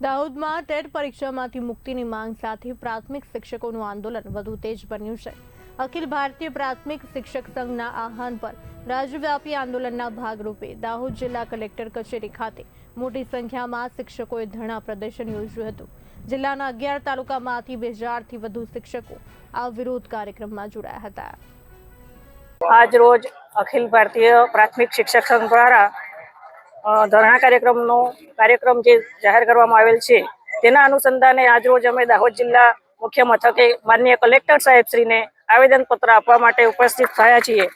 દાહોદમાં ટેટ પરીક્ષામાંથી મુક્તિની માંગ સાથે પ્રાથમિક શિક્ષકોનું આંદોલન વધુ તેજ બન્યું છે। અખિલ ભારતીય પ્રાથમિક શિક્ષક સંઘના આહ્વાન પર રાજ્યવ્યાપી આંદોલનના ભાગરૂપે દાહોદ જિલ્લા કલેક્ટર કચેરી ખાતે મોટી સંખ્યામાં શિક્ષકોએ ધરણા પ્રદર્શન યોજ્યું હતું। જિલ્લાના 11 તાલુકામાંથી 2000થી વધુ શિક્ષકો આ વિરોધ કાર્યક્રમમાં જોડાયા હતા। આજ રોજ અખિલ ભારતીય પ્રાથમિક શિક્ષક સંઘ દ્વારા ધરણા કાર્યક્રમ જે જાહેર કરવામાં આવેલ છે તેના અનુસંધાને આજ રોજ અમે દાહોદ જિલ્લા મુખ્ય મથકે માનનીય કલેક્ટર સાહેબશ્રીને આવેદનપત્ર આપવા માટે ઉપસ્થિત થયા છીએ।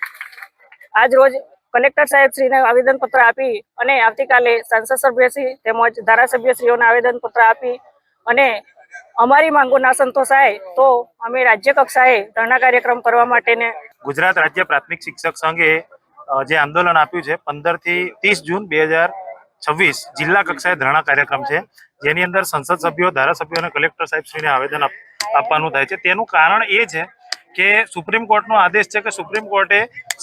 આજ રોજ કલેક્ટર સાહેબશ્રીને આવેદનપત્ર આપી અને આવતીકાલે સંસદ સભ્યશ્રી તેમજ ધારાસભ્યશ્રીઓને આવેદનપત્ર આપી અને અમારી માંગો ના સંતોષાય તો અમે રાજ્ય કક્ષાએ ધરણા કાર્યક્રમ કરવા માટેને ગુજરાત રાજ્ય પ્રાથમિક શિક્ષક સંઘે જે આંદોલન આપ્યું છે 15 થી 30 જૂન 2026 જિલ્લા કક્ષાએ ધરણા કાર્યક્રમ છે, જેની અંદર સંસદ સભ્યો, ધારાસભ્યો અને કલેક્ટર સાહેબશ્રીને આવેદન આપવાનું થાય છે। તેનું કારણ એ છે કે સુપ્રીમ કોર્ટનો આદેશ છે કે સુપ્રીમ કોર્ટે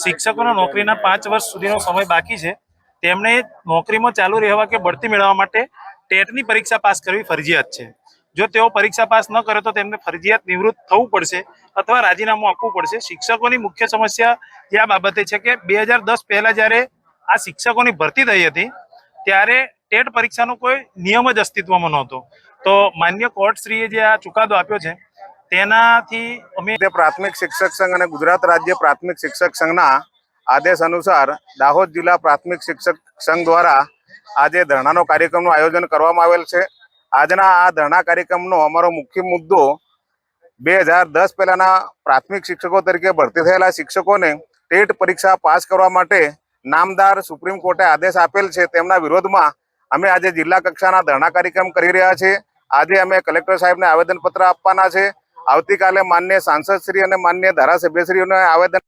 શિક્ષકોનો નોકરીના 5 વર્ષ સુધીનો સમય બાકી છે, તેમણે નોકરીમાં ચાલુ રહેવા કે બઢતી મેળવવા માટે ટેટની પરીક્ષા પાસ કરવી ફરજિયાત છે। જો તેઓ પરીક્ષા પાસ ન કરે તો તેમને ફરજિયાત નિવૃત્ત થવું પડશે અથવા રાજીનામું આપવું પડશે। શિક્ષકોની મુખ્ય સમસ્યા જે આ બાબતે છે કે 2010 પહેલા જ્યારે આ શિક્ષકોની ભરતી થઈ હતી ત્યારે ટેટ પરીક્ષાનો કોઈ નિયમ જ અસ્તિત્વમાં નહોતો। તો માન્ય કોર્ટશ્રીએ જે આ ચુકાદો આપ્યો છે તેનાથી અમે પ્રાથમિક શિક્ષક સંઘ અને ગુજરાત રાજ્ય પ્રાથમિક શિક્ષક સંઘના આદેશ અનુસાર દાહોદ જિલ્લા પ્રાથમિક શિક્ષક સંઘ દ્વારા આજે ધરણાનો કાર્યક્રમનું આયોજન કરવામાં આવેલ છે। આજના આ ધરણા કાર્યક્રમનો અમારો મુખ્ય મુદ્દો 2010 પહેલાના પ્રાથમિક શિક્ષકો તરીકે ભરતી થયેલા શિક્ષકોને ટેટ પરીક્ષા પાસ કરવા માટે નામદાર સુપ્રીમ કોર્ટે આદેશ આપેલ છે, તેમના વિરોધમાં અમે આજે જિલ્લા કક્ષાના ધરણા કાર્યક્રમ કરી રહ્યા છીએ। આજે અમે કલેક્ટર સાહેબને આવેદનપત્ર આપવાના છે। આવતીકાલે માન્ય સાંસદશ્રી અને માન્ય ધારાસભ્યશ્રીઓને આવેદન